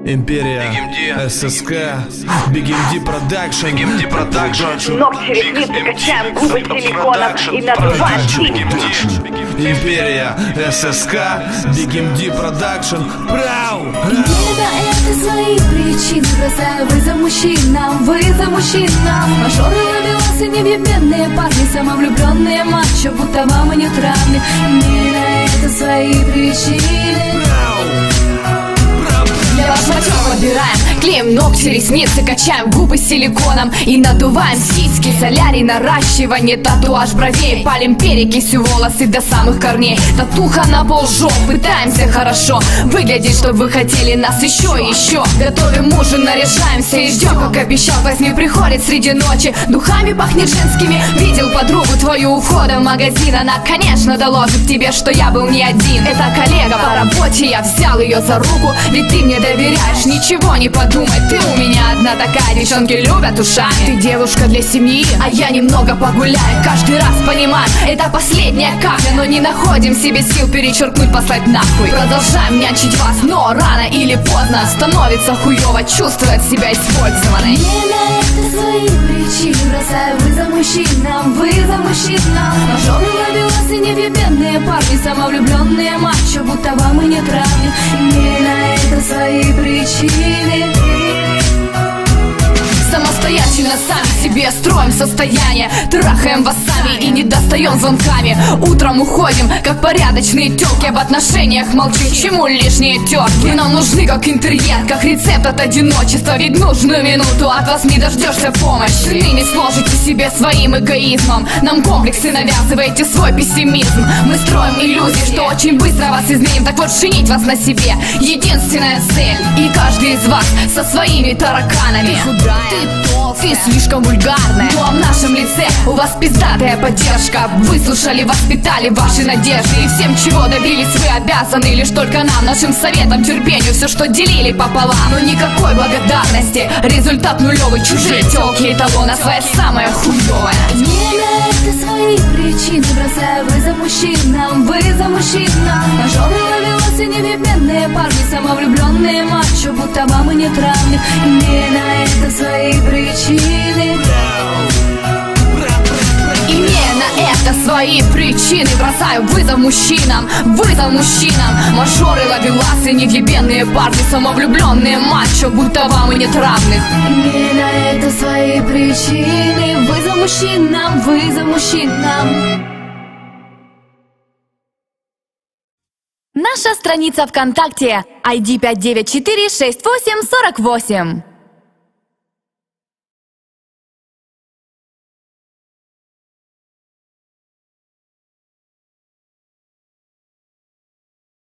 Империя, ССК, BigMD Production. Ногти, ресницы, качаем губы силиконом и надуваем щеки. Империя, ССК, BigMD Production. Прау! Не на это свои причины бросаю вызов мужчинам, Мажоры, ловелосы, невъебенные парни, самовлюбленные мачо, будто вам и нет равных. Не на это свои причины. Для вас мачо выбираем, клеим ногти, ресницы, качаем губы силиконом и надуваем сиськи. Солярий, наращивание, татуаж бровей, палим перекисью волосы до самых корней. Татуха на полжоп, пытаемся хорошо выглядеть, чтобы вы хотели нас еще и еще. Готовим ужин, наряжаемся и ждем, как обещал. Возьми, приходит среди ночи, духами пахнет женскими. Видел подругу твою у входа в магазин, она, конечно, доложит тебе, что я был не один. Это коллега по работе, я взял ее за руку, ведь ты мне доверяешь, ничего не подумай. Ты у меня одна такая, девчонки любят ушами. Ты девушка для семьи, а я немного погуляю. Каждый раз понимаю, это последняя капля, но не находим себе сил перечеркнуть, послать нахуй. Продолжаем нянчить вас, но рано или поздно становится хуёво чувствовать себя использованной. Не на это свои причины бросаю вызов мужчинам, Мажоры, ловелосы, невъебенные парни, самовлюбленные мачо, будто вам и нет равных. Не на это свои причины. Самостоятельно сами себе строим состояние, трахаем вас сами и не достаем звонками. Утром уходим, как порядочные тёлки, об отношениях молчим, чему лишние терки. Вы нам нужны как интерьер, как рецепт от одиночества, ведь нужную минуту от вас не дождешься помощи. Вы не сложите себе своим эгоизмом, нам комплексы навязываете, свой пессимизм. Мы строим иллюзии, что очень быстро вас изменим, так вот женить вас на себе единственная цель. И каждый из вас со своими тараканами. Ты слишком вульгарная, но в нашем лице у вас пиздатая поддержка. Выслушали, воспитали ваши надежды, и всем, чего добились, вы обязаны лишь только нам, нашим советам, терпению, все, что делили пополам. Но никакой благодарности, результат нулевый. Чужие тёлки, эталон, а своя самая хуёвая. Не на это свои причины бросаю вызов мужчинам, Мажоры, ловелосы, невъебенные парни, самовлюбленные мачо, будто вам и нет равных. Не на это свои причины. И мне на это свои причины бросаю вызов мужчинам, Мажоры, ловеласы, невъебенные парни, самовлюбленные мачо, будто вам и нет равных. Не на это свои причины. Вызов мужчинам. Наша страница ВКонтакте ID 5946848.